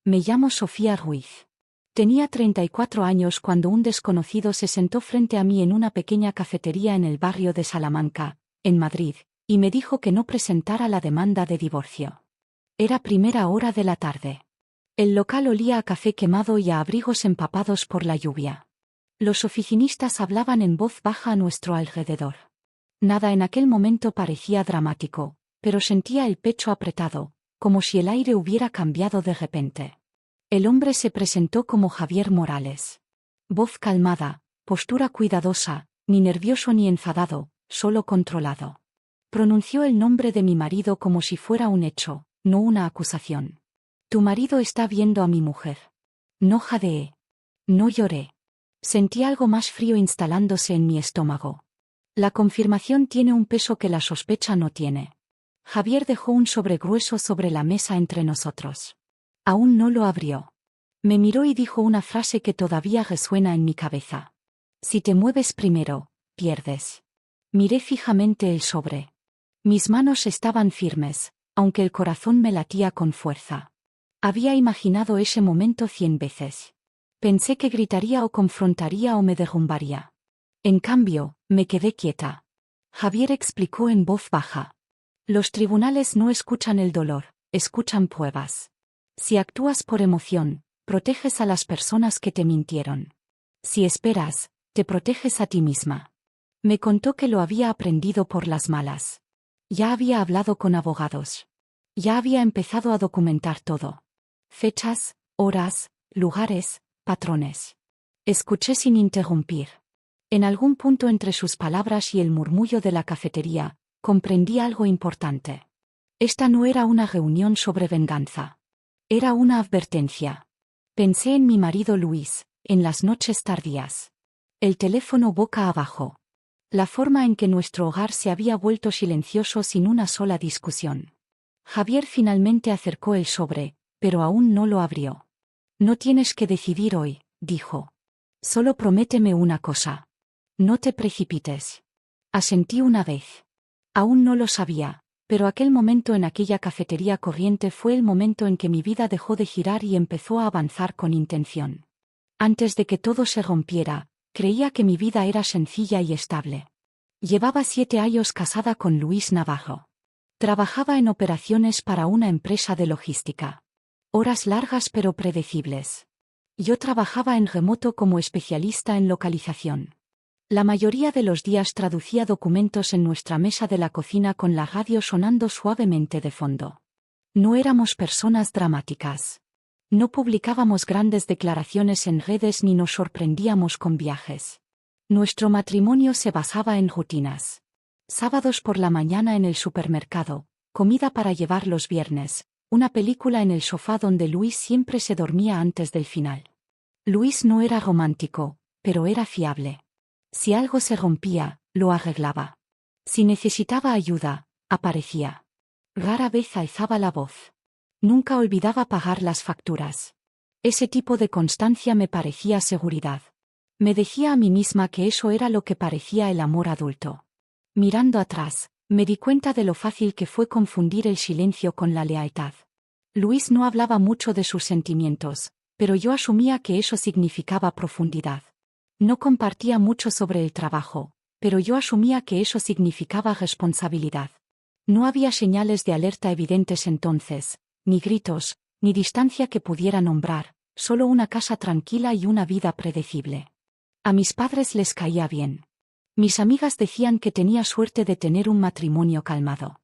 Me llamo Sofía Ruiz. Tenía 34 años cuando un desconocido se sentó frente a mí en una pequeña cafetería en el barrio de Salamanca, en Madrid, y me dijo que no presentara la demanda de divorcio. Era primera hora de la tarde. El local olía a café quemado y a abrigos empapados por la lluvia. Los oficinistas hablaban en voz baja a nuestro alrededor. Nada en aquel momento parecía dramático, pero sentía el pecho apretado, como si el aire hubiera cambiado de repente. El hombre se presentó como Javier Morales. Voz calmada, postura cuidadosa, ni nervioso ni enfadado, solo controlado. Pronunció el nombre de mi marido como si fuera un hecho, no una acusación. Tu marido está viendo a mi mujer. No jadeé. No lloré. Sentí algo más frío instalándose en mi estómago. La confirmación tiene un peso que la sospecha no tiene. Javier dejó un sobre grueso sobre la mesa entre nosotros. Aún no lo abrió. Me miró y dijo una frase que todavía resuena en mi cabeza. Si te mueves primero, pierdes. Miré fijamente el sobre. Mis manos estaban firmes, aunque el corazón me latía con fuerza. Había imaginado ese momento 100 veces. Pensé que gritaría o confrontaría o me derrumbaría. En cambio, me quedé quieta. Javier explicó en voz baja. Los tribunales no escuchan el dolor, escuchan pruebas. Si actúas por emoción, proteges a las personas que te mintieron. Si esperas, te proteges a ti misma. Me contó que lo había aprendido por las malas. Ya había hablado con abogados. Ya había empezado a documentar todo. Fechas, horas, lugares, patrones. Escuché sin interrumpir. En algún punto entre sus palabras y el murmullo de la cafetería, comprendí algo importante. Esta no era una reunión sobre venganza. Era una advertencia. Pensé en mi marido Luis, en las noches tardías. El teléfono boca abajo. La forma en que nuestro hogar se había vuelto silencioso sin una sola discusión. Javier finalmente acercó el sobre, pero aún no lo abrió. No tienes que decidir hoy, dijo. Solo prométeme una cosa. No te precipites. Asentí una vez. Aún no lo sabía, pero aquel momento en aquella cafetería corriente fue el momento en que mi vida dejó de girar y empezó a avanzar con intención. Antes de que todo se rompiera, creía que mi vida era sencilla y estable. Llevaba 7 años casada con Luis Navarro. Trabajaba en operaciones para una empresa de logística. Horas largas pero predecibles. Yo trabajaba en remoto como especialista en localización. La mayoría de los días traducía documentos en nuestra mesa de la cocina con la radio sonando suavemente de fondo. No éramos personas dramáticas. No publicábamos grandes declaraciones en redes ni nos sorprendíamos con viajes. Nuestro matrimonio se basaba en rutinas. Sábados por la mañana en el supermercado, comida para llevar los viernes, una película en el sofá donde Luis siempre se dormía antes del final. Luis no era romántico, pero era fiable. Si algo se rompía, lo arreglaba. Si necesitaba ayuda, aparecía. Rara vez alzaba la voz. Nunca olvidaba pagar las facturas. Ese tipo de constancia me parecía seguridad. Me decía a mí misma que eso era lo que parecía el amor adulto. Mirando atrás, me di cuenta de lo fácil que fue confundir el silencio con la lealtad. Luis no hablaba mucho de sus sentimientos, pero yo asumía que eso significaba profundidad. No compartía mucho sobre el trabajo, pero yo asumía que eso significaba responsabilidad. No había señales de alerta evidentes entonces, ni gritos, ni distancia que pudiera nombrar, solo una casa tranquila y una vida predecible. A mis padres les caía bien. Mis amigas decían que tenía suerte de tener un matrimonio calmado.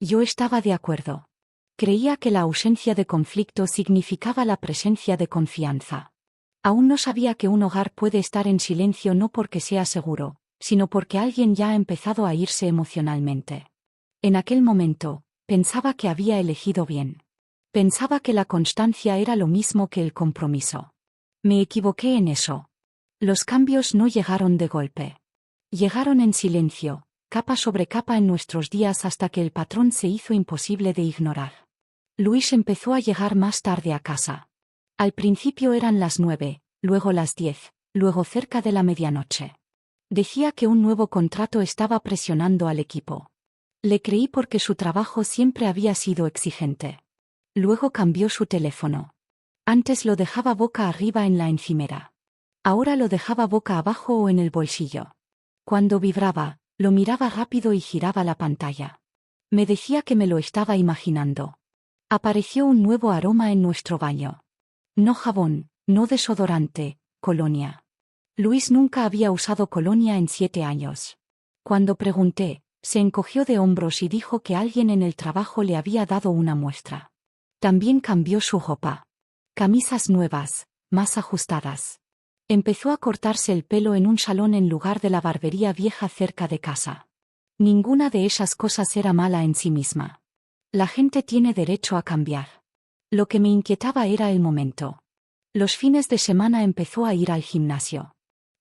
Yo estaba de acuerdo. Creía que la ausencia de conflicto significaba la presencia de confianza. Aún no sabía que un hogar puede estar en silencio no porque sea seguro, sino porque alguien ya ha empezado a irse emocionalmente. En aquel momento, pensaba que había elegido bien. Pensaba que la constancia era lo mismo que el compromiso. Me equivoqué en eso. Los cambios no llegaron de golpe. Llegaron en silencio, capa sobre capa en nuestros días hasta que el patrón se hizo imposible de ignorar. Luis empezó a llegar más tarde a casa. Al principio eran las 9, luego las 10, luego cerca de la medianoche. Decía que un nuevo contrato estaba presionando al equipo. Le creí porque su trabajo siempre había sido exigente. Luego cambió su teléfono. Antes lo dejaba boca arriba en la encimera. Ahora lo dejaba boca abajo o en el bolsillo. Cuando vibraba, lo miraba rápido y giraba la pantalla. Me decía que me lo estaba imaginando. Apareció un nuevo aroma en nuestro baño. No jabón, no desodorante, colonia. Luis nunca había usado colonia en 7 años. Cuando pregunté, se encogió de hombros y dijo que alguien en el trabajo le había dado una muestra. También cambió su ropa. Camisas nuevas, más ajustadas. Empezó a cortarse el pelo en un salón en lugar de la barbería vieja cerca de casa. Ninguna de esas cosas era mala en sí misma. La gente tiene derecho a cambiar. Lo que me inquietaba era el momento. Los fines de semana empezó a ir al gimnasio.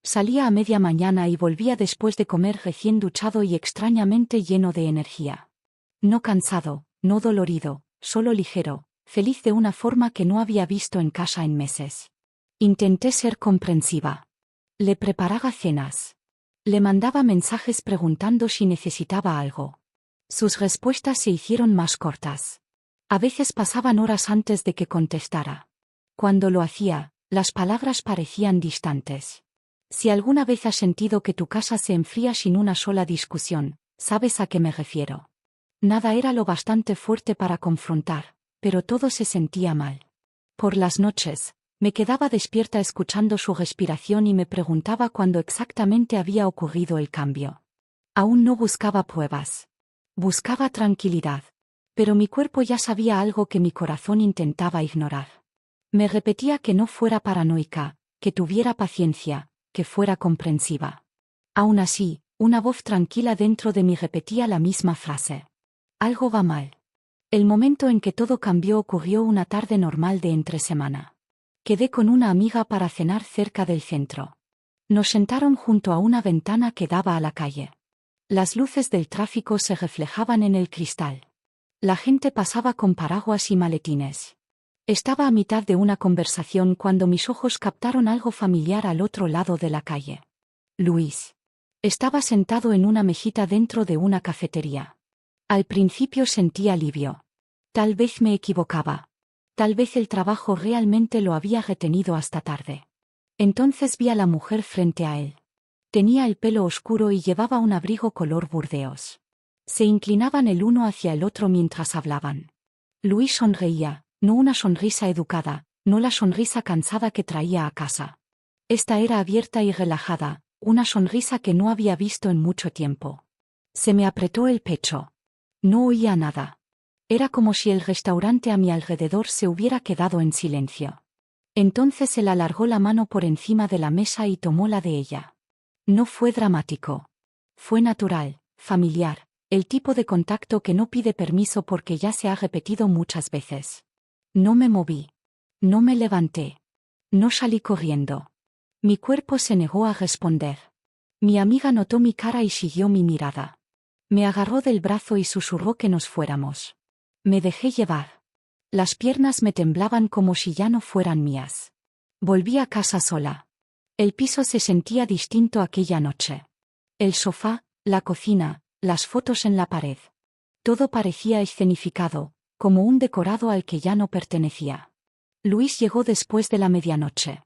Salía a media mañana y volvía después de comer recién duchado y extrañamente lleno de energía. No cansado, no dolorido, solo ligero, feliz de una forma que no había visto en casa en meses. Intenté ser comprensiva. Le preparaba cenas. Le mandaba mensajes preguntando si necesitaba algo. Sus respuestas se hicieron más cortas. A veces pasaban horas antes de que contestara. Cuando lo hacía, las palabras parecían distantes. Si alguna vez has sentido que tu casa se enfría sin una sola discusión, sabes a qué me refiero. Nada era lo bastante fuerte para confrontar, pero todo se sentía mal. Por las noches, me quedaba despierta escuchando su respiración y me preguntaba cuándo exactamente había ocurrido el cambio. Aún no buscaba pruebas. Buscaba tranquilidad. Pero mi cuerpo ya sabía algo que mi corazón intentaba ignorar. Me repetía que no fuera paranoica, que tuviera paciencia, que fuera comprensiva. Aún así, una voz tranquila dentro de mí repetía la misma frase. Algo va mal. El momento en que todo cambió ocurrió una tarde normal de entre semana. Quedé con una amiga para cenar cerca del centro. Nos sentaron junto a una ventana que daba a la calle. Las luces del tráfico se reflejaban en el cristal. La gente pasaba con paraguas y maletines. Estaba a mitad de una conversación cuando mis ojos captaron algo familiar al otro lado de la calle. Luis. Estaba sentado en una mesita dentro de una cafetería. Al principio sentí alivio. Tal vez me equivocaba. Tal vez el trabajo realmente lo había retenido hasta tarde. Entonces vi a la mujer frente a él. Tenía el pelo oscuro y llevaba un abrigo color burdeos. Se inclinaban el uno hacia el otro mientras hablaban. Luis sonreía, no una sonrisa educada, no la sonrisa cansada que traía a casa. Esta era abierta y relajada, una sonrisa que no había visto en mucho tiempo. Se me apretó el pecho. No oía nada. Era como si el restaurante a mi alrededor se hubiera quedado en silencio. Entonces él alargó la mano por encima de la mesa y tomó la de ella. No fue dramático. Fue natural, familiar, el tipo de contacto que no pide permiso porque ya se ha repetido muchas veces. No me moví. No me levanté. No salí corriendo. Mi cuerpo se negó a responder. Mi amiga notó mi cara y siguió mi mirada. Me agarró del brazo y susurró que nos fuéramos. Me dejé llevar. Las piernas me temblaban como si ya no fueran mías. Volví a casa sola. El piso se sentía distinto aquella noche. El sofá, la cocina, las fotos en la pared. Todo parecía escenificado, como un decorado al que ya no pertenecía. Luis llegó después de la medianoche.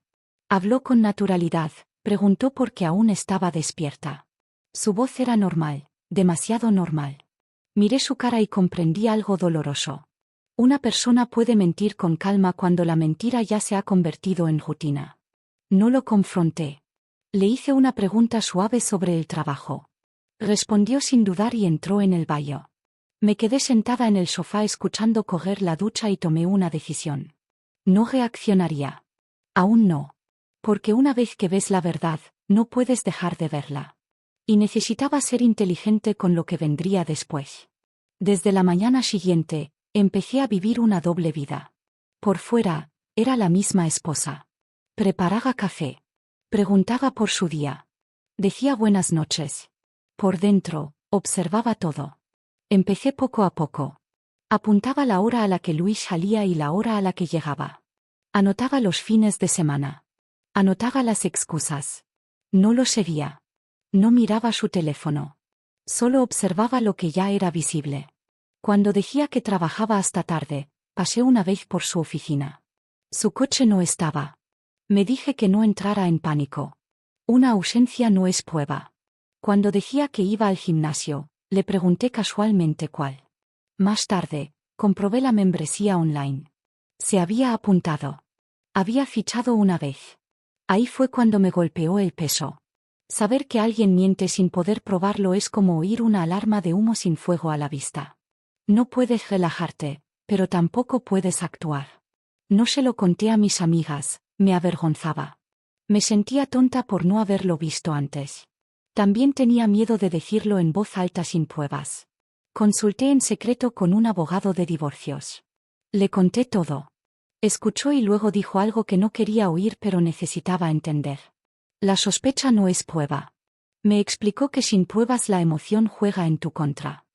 Habló con naturalidad, preguntó por qué aún estaba despierta. Su voz era normal, demasiado normal. Miré su cara y comprendí algo doloroso. Una persona puede mentir con calma cuando la mentira ya se ha convertido en rutina. No lo confronté. Le hice una pregunta suave sobre el trabajo. Respondió sin dudar y entró en el baño. Me quedé sentada en el sofá escuchando correr la ducha y tomé una decisión. No reaccionaría. Aún no. Porque una vez que ves la verdad, no puedes dejar de verla. Y necesitaba ser inteligente con lo que vendría después. Desde la mañana siguiente, empecé a vivir una doble vida. Por fuera, era la misma esposa. Preparaba café. Preguntaba por su día. Decía buenas noches. Por dentro, observaba todo. Empecé poco a poco. Apuntaba la hora a la que Luis salía y la hora a la que llegaba. Anotaba los fines de semana. Anotaba las excusas. No lo seguía. No miraba su teléfono. Solo observaba lo que ya era visible. Cuando decía que trabajaba hasta tarde, pasé una vez por su oficina. Su coche no estaba. Me dije que no entrara en pánico. Una ausencia no es prueba. Cuando decía que iba al gimnasio, le pregunté casualmente cuál. Más tarde, comprobé la membresía online. Se había apuntado. Había fichado una vez. Ahí fue cuando me golpeó el peso. Saber que alguien miente sin poder probarlo es como oír una alarma de humo sin fuego a la vista. No puedes relajarte, pero tampoco puedes actuar. No se lo conté a mis amigas, me avergonzaba. Me sentía tonta por no haberlo visto antes. También tenía miedo de decirlo en voz alta sin pruebas. Consulté en secreto con un abogado de divorcios. Le conté todo. Escuchó y luego dijo algo que no quería oír pero necesitaba entender. La sospecha no es prueba. Me explicó que sin pruebas la emoción juega en tu contra.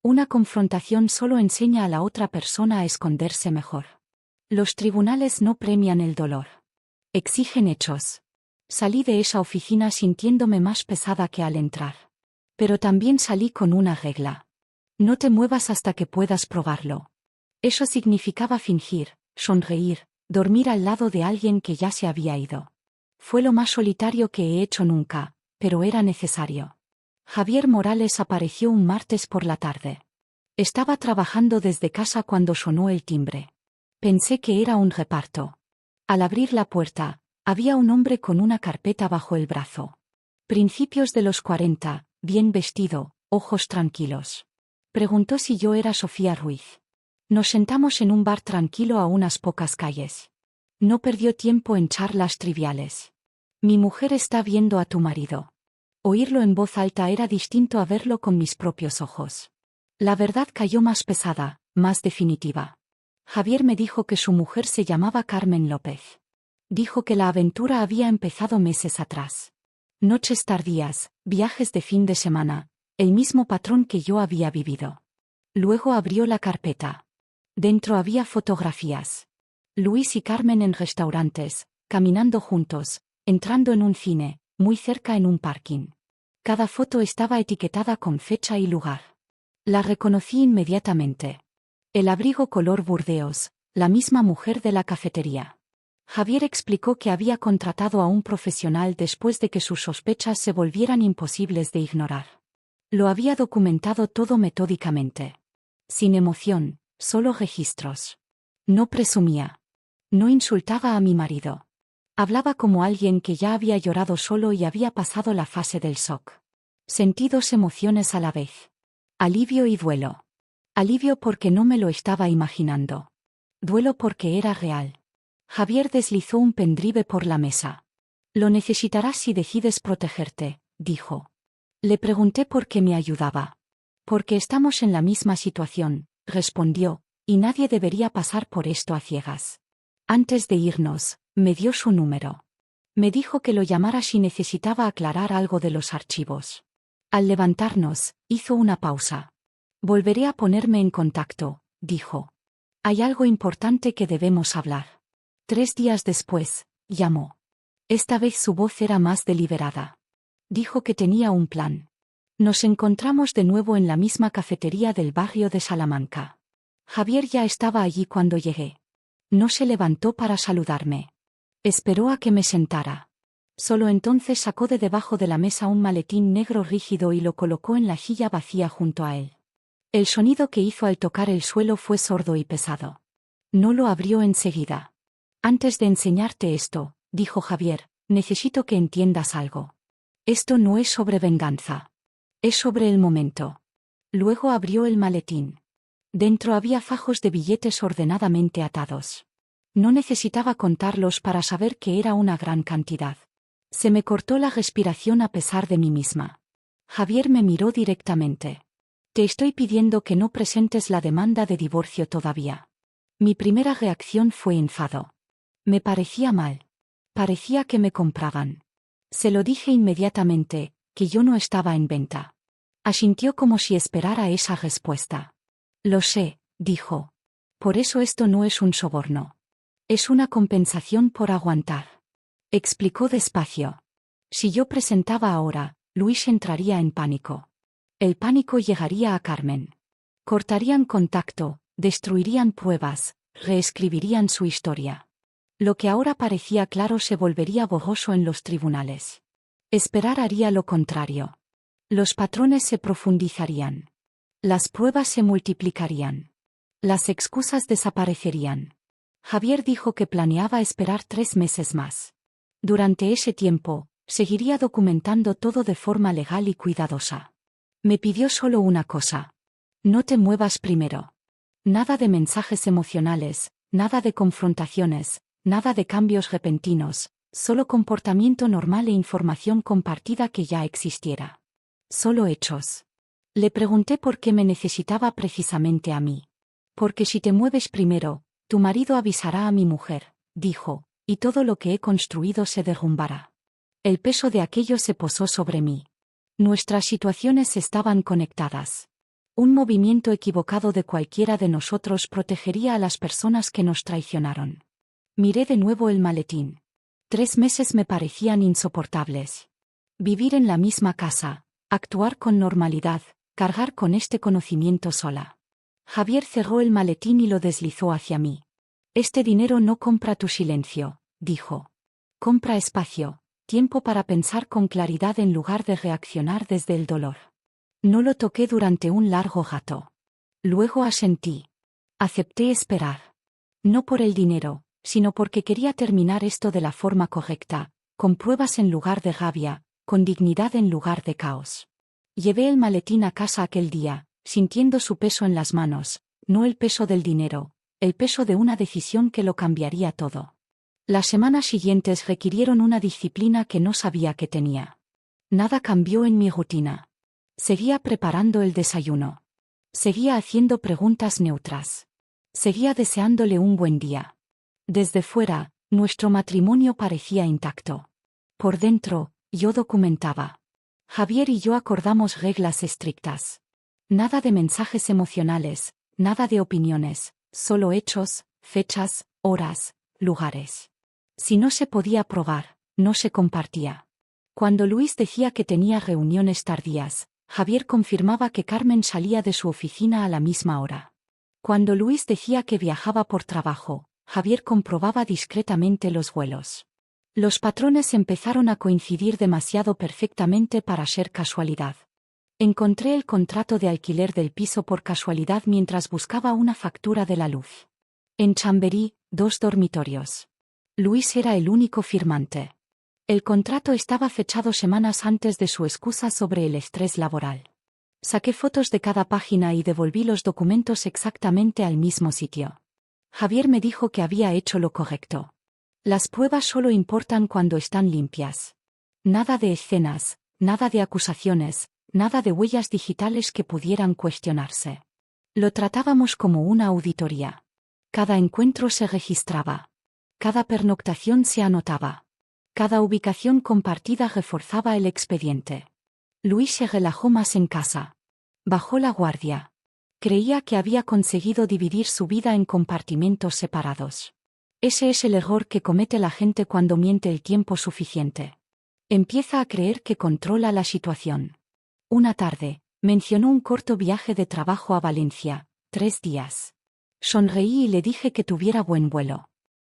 Una confrontación solo enseña a la otra persona a esconderse mejor. Los tribunales no premian el dolor. Exigen hechos. Salí de esa oficina sintiéndome más pesada que al entrar. Pero también salí con una regla. No te muevas hasta que puedas probarlo. Eso significaba fingir, sonreír, dormir al lado de alguien que ya se había ido. Fue lo más solitario que he hecho nunca, pero era necesario. Javier Morales apareció un martes por la tarde. Estaba trabajando desde casa cuando sonó el timbre. Pensé que era un reparto. Al abrir la puerta, había un hombre con una carpeta bajo el brazo. Principios de los 40, bien vestido, ojos tranquilos. Preguntó si yo era Sofía Ruiz. Nos sentamos en un bar tranquilo a unas pocas calles. No perdió tiempo en charlas triviales. Mi mujer está viendo a tu marido. Oírlo en voz alta era distinto a verlo con mis propios ojos. La verdad cayó más pesada, más definitiva. Javier me dijo que su mujer se llamaba Carmen López. Dijo que la aventura había empezado meses atrás. Noches tardías, viajes de fin de semana, el mismo patrón que yo había vivido. Luego abrió la carpeta. Dentro había fotografías. Luis y Carmen en restaurantes, caminando juntos, entrando en un cine, muy cerca en un parking. Cada foto estaba etiquetada con fecha y lugar. La reconocí inmediatamente. El abrigo color burdeos, la misma mujer de la cafetería. Javier explicó que había contratado a un profesional después de que sus sospechas se volvieran imposibles de ignorar. Lo había documentado todo metódicamente. Sin emoción, solo registros. No presumía. No insultaba a mi marido. Hablaba como alguien que ya había llorado solo y había pasado la fase del shock. Sentí dos emociones a la vez. Alivio y duelo. Alivio porque no me lo estaba imaginando. Duelo porque era real. Javier deslizó un pendrive por la mesa. Lo necesitarás si decides protegerte, dijo. Le pregunté por qué me ayudaba. Porque estamos en la misma situación, respondió, y nadie debería pasar por esto a ciegas. Antes de irnos, me dio su número. Me dijo que lo llamara si necesitaba aclarar algo de los archivos. Al levantarnos, hizo una pausa. Volveré a ponerme en contacto, dijo. Hay algo importante que debemos hablar. 3 días después, llamó. Esta vez su voz era más deliberada. Dijo que tenía un plan. Nos encontramos de nuevo en la misma cafetería del barrio de Salamanca. Javier ya estaba allí cuando llegué. No se levantó para saludarme. Esperó a que me sentara. Solo entonces sacó de debajo de la mesa un maletín negro rígido y lo colocó en la silla vacía junto a él. El sonido que hizo al tocar el suelo fue sordo y pesado. No lo abrió enseguida. Antes de enseñarte esto, dijo Javier, necesito que entiendas algo. Esto no es sobre venganza. Es sobre el momento. Luego abrió el maletín. Dentro había fajos de billetes ordenadamente atados. No necesitaba contarlos para saber que era una gran cantidad. Se me cortó la respiración a pesar de mí misma. Javier me miró directamente. Te estoy pidiendo que no presentes la demanda de divorcio todavía. Mi primera reacción fue enfado. Me parecía mal. Parecía que me compraban. Se lo dije inmediatamente, que yo no estaba en venta. Asintió como si esperara esa respuesta. Lo sé, dijo. Por eso esto no es un soborno. Es una compensación por aguantar. Explicó despacio. Si yo presentaba ahora, Luis entraría en pánico. El pánico llegaría a Carmen. Cortarían contacto, destruirían pruebas, reescribirían su historia. Lo que ahora parecía claro se volvería borroso en los tribunales. Esperar haría lo contrario. Los patrones se profundizarían. Las pruebas se multiplicarían. Las excusas desaparecerían. Javier dijo que planeaba esperar 3 meses más. Durante ese tiempo, seguiría documentando todo de forma legal y cuidadosa. Me pidió solo una cosa. No te muevas primero. Nada de mensajes emocionales, nada de confrontaciones, nada de cambios repentinos, solo comportamiento normal e información compartida que ya existiera. Solo hechos. Le pregunté por qué me necesitaba precisamente a mí. Porque si te mueves primero, tu marido avisará a mi mujer, dijo, y todo lo que he construido se derrumbará. El peso de aquello se posó sobre mí. Nuestras situaciones estaban conectadas. Un movimiento equivocado de cualquiera de nosotros protegería a las personas que nos traicionaron. Miré de nuevo el maletín. 3 meses me parecían insoportables. Vivir en la misma casa, actuar con normalidad, cargar con este conocimiento sola. Javier cerró el maletín y lo deslizó hacia mí. Este dinero no compra tu silencio, dijo. Compra espacio, tiempo para pensar con claridad en lugar de reaccionar desde el dolor. No lo toqué durante un largo rato. Luego asentí. Acepté esperar. No por el dinero, sino porque quería terminar esto de la forma correcta, con pruebas en lugar de rabia, con dignidad en lugar de caos. Llevé el maletín a casa aquel día, sintiendo su peso en las manos, no el peso del dinero, el peso de una decisión que lo cambiaría todo. Las semanas siguientes requirieron una disciplina que no sabía que tenía. Nada cambió en mi rutina. Seguía preparando el desayuno. Seguía haciendo preguntas neutras. Seguía deseándole un buen día. Desde fuera, nuestro matrimonio parecía intacto. Por dentro, yo documentaba. Javier y yo acordamos reglas estrictas. Nada de mensajes emocionales, nada de opiniones, solo hechos, fechas, horas, lugares. Si no se podía probar, no se compartía. Cuando Luis decía que tenía reuniones tardías, Javier confirmaba que Carmen salía de su oficina a la misma hora. Cuando Luis decía que viajaba por trabajo, Javier comprobaba discretamente los vuelos. Los patrones empezaron a coincidir demasiado perfectamente para ser casualidad. Encontré el contrato de alquiler del piso por casualidad mientras buscaba una factura de la luz. En Chamberí, 2 dormitorios. Luis era el único firmante. El contrato estaba fechado semanas antes de su excusa sobre el estrés laboral. Saqué fotos de cada página y devolví los documentos exactamente al mismo sitio. Javier me dijo que había hecho lo correcto. Las pruebas solo importan cuando están limpias. Nada de escenas, nada de acusaciones, nada de huellas digitales que pudieran cuestionarse. Lo tratábamos como una auditoría. Cada encuentro se registraba. Cada pernoctación se anotaba. Cada ubicación compartida reforzaba el expediente. Luis se relajó más en casa. Bajó la guardia. Creía que había conseguido dividir su vida en compartimentos separados. Ese es el error que comete la gente cuando miente el tiempo suficiente. Empieza a creer que controla la situación. Una tarde, mencionó un corto viaje de trabajo a Valencia, 3 días. Sonreí y le dije que tuviera buen vuelo.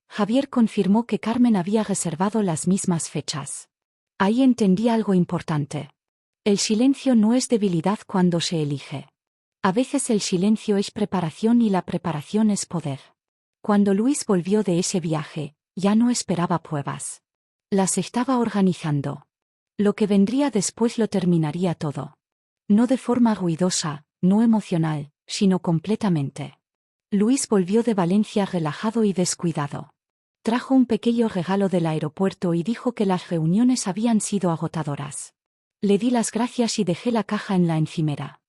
Javier confirmó que Carmen había reservado las mismas fechas. Ahí entendí algo importante. El silencio no es debilidad cuando se elige. A veces el silencio es preparación y la preparación es poder. Cuando Luis volvió de ese viaje, ya no esperaba pruebas. Las estaba organizando. Lo que vendría después lo terminaría todo. No de forma ruidosa, no emocional, sino completamente. Luis volvió de Valencia relajado y descuidado. Trajo un pequeño regalo del aeropuerto y dijo que las reuniones habían sido agotadoras. Le di las gracias y dejé la caja en la encimera.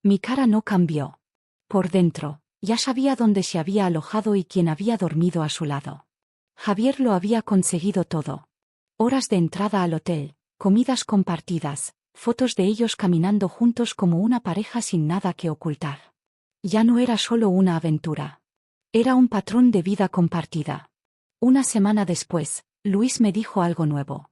Mi cara no cambió. Por dentro, ya sabía dónde se había alojado y quién había dormido a su lado. Javier lo había conseguido todo. Horas de entrada al hotel, comidas compartidas, fotos de ellos caminando juntos como una pareja sin nada que ocultar. Ya no era solo una aventura. Era un patrón de vida compartida. Una semana después, Luis me dijo algo nuevo.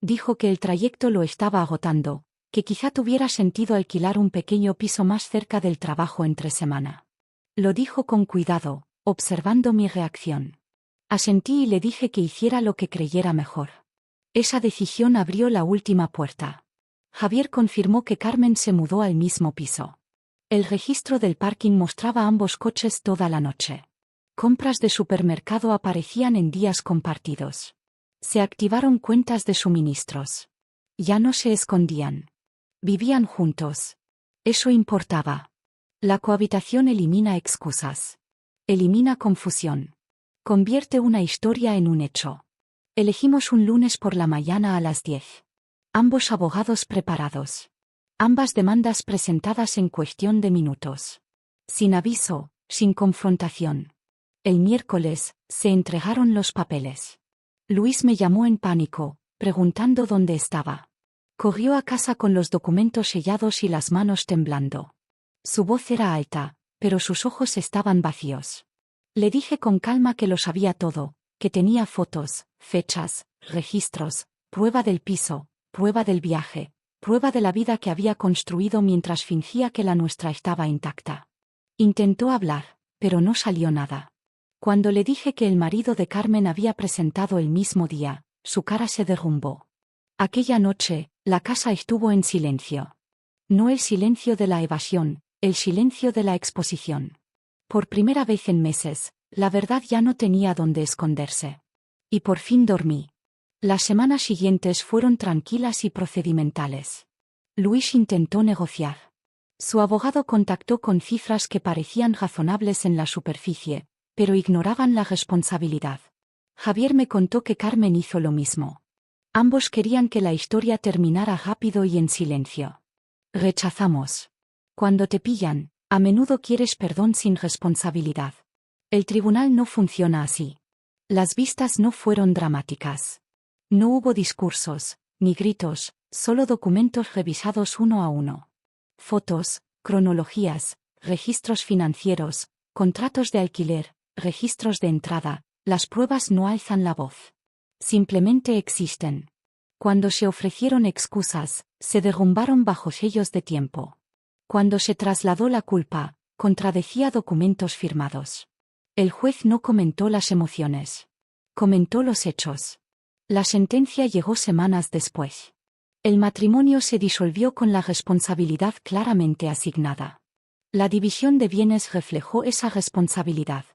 Dijo que el trayecto lo estaba agotando, que quizá tuviera sentido alquilar un pequeño piso más cerca del trabajo entre semana. Lo dijo con cuidado, observando mi reacción. Asentí y le dije que hiciera lo que creyera mejor. Esa decisión abrió la última puerta. Javier confirmó que Carmen se mudó al mismo piso. El registro del parking mostraba ambos coches toda la noche. Compras de supermercado aparecían en días compartidos. Se activaron cuentas de suministros. Ya no se escondían. Vivían juntos. Eso importaba. La cohabitación elimina excusas. Elimina confusión. Convierte una historia en un hecho. Elegimos un lunes por la mañana a las 10. Ambos abogados preparados. Ambas demandas presentadas en cuestión de minutos. Sin aviso, sin confrontación. El miércoles, se entregaron los papeles. Luis me llamó en pánico, preguntando dónde estaba. Corrió a casa con los documentos sellados y las manos temblando. Su voz era alta, pero sus ojos estaban vacíos. Le dije con calma que lo sabía todo, que tenía fotos, fechas, registros, prueba del piso, prueba del viaje, prueba de la vida que había construido mientras fingía que la nuestra estaba intacta. Intentó hablar, pero no salió nada. Cuando le dije que el marido de Carmen había presentado el mismo día, su cara se derrumbó. Aquella noche, la casa estuvo en silencio. No el silencio de la evasión, el silencio de la exposición. Por primera vez en meses, la verdad ya no tenía dónde esconderse. Y por fin dormí. Las semanas siguientes fueron tranquilas y procedimentales. Luis intentó negociar. Su abogado contactó con cifras que parecían razonables en la superficie, pero ignoraban la responsabilidad. Javier me contó que Carmen hizo lo mismo. Ambos querían que la historia terminara rápido y en silencio. Rechazamos. Cuando te pillan, a menudo quieres perdón sin responsabilidad. El tribunal no funciona así. Las vistas no fueron dramáticas. No hubo discursos, ni gritos, solo documentos revisados uno a uno. Fotos, cronologías, registros financieros, contratos de alquiler, registros de entrada, las pruebas no alzan la voz. Simplemente existen. Cuando se ofrecieron excusas, se derrumbaron bajo sellos de tiempo. Cuando se trasladó la culpa, contradecía documentos firmados. El juez no comentó las emociones. Comentó los hechos. La sentencia llegó semanas después. El matrimonio se disolvió con la responsabilidad claramente asignada. La división de bienes reflejó esa responsabilidad.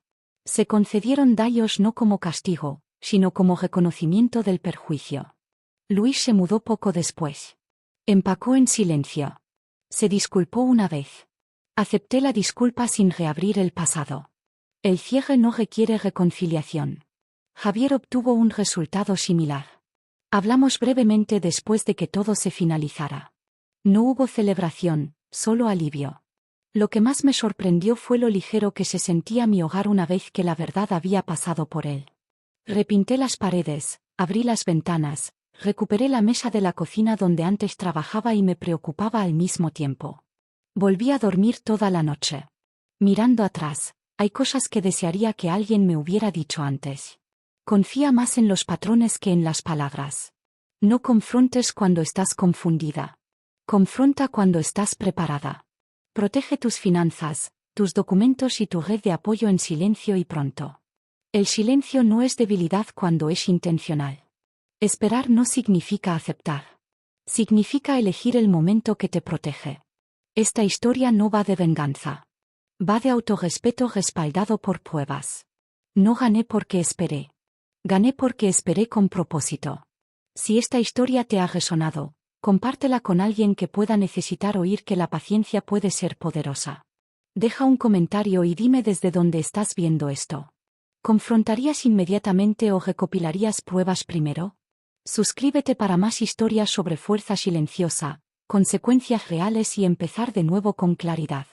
Se concedieron daños no como castigo, sino como reconocimiento del perjuicio. Luis se mudó poco después. Empacó en silencio. Se disculpó una vez. Acepté la disculpa sin reabrir el pasado. El cierre no requiere reconciliación. Javier obtuvo un resultado similar. Hablamos brevemente después de que todo se finalizara. No hubo celebración, solo alivio. Lo que más me sorprendió fue lo ligero que se sentía mi hogar una vez que la verdad había pasado por él. Repinté las paredes, abrí las ventanas, recuperé la mesa de la cocina donde antes trabajaba y me preocupaba al mismo tiempo. Volví a dormir toda la noche. Mirando atrás, hay cosas que desearía que alguien me hubiera dicho antes. Confía más en los patrones que en las palabras. No confrontes cuando estás confundida. Confronta cuando estás preparada. Protege tus finanzas, tus documentos y tu red de apoyo en silencio y pronto. El silencio no es debilidad cuando es intencional. Esperar no significa aceptar. Significa elegir el momento que te protege. Esta historia no va de venganza. Va de autorrespeto respaldado por pruebas. No gané porque esperé. Gané porque esperé con propósito. Si esta historia te ha resonado, compártela con alguien que pueda necesitar oír que la paciencia puede ser poderosa. Deja un comentario y dime desde dónde estás viendo esto. ¿Confrontarías inmediatamente o recopilarías pruebas primero? Suscríbete para más historias sobre fuerza silenciosa, consecuencias reales y empezar de nuevo con claridad.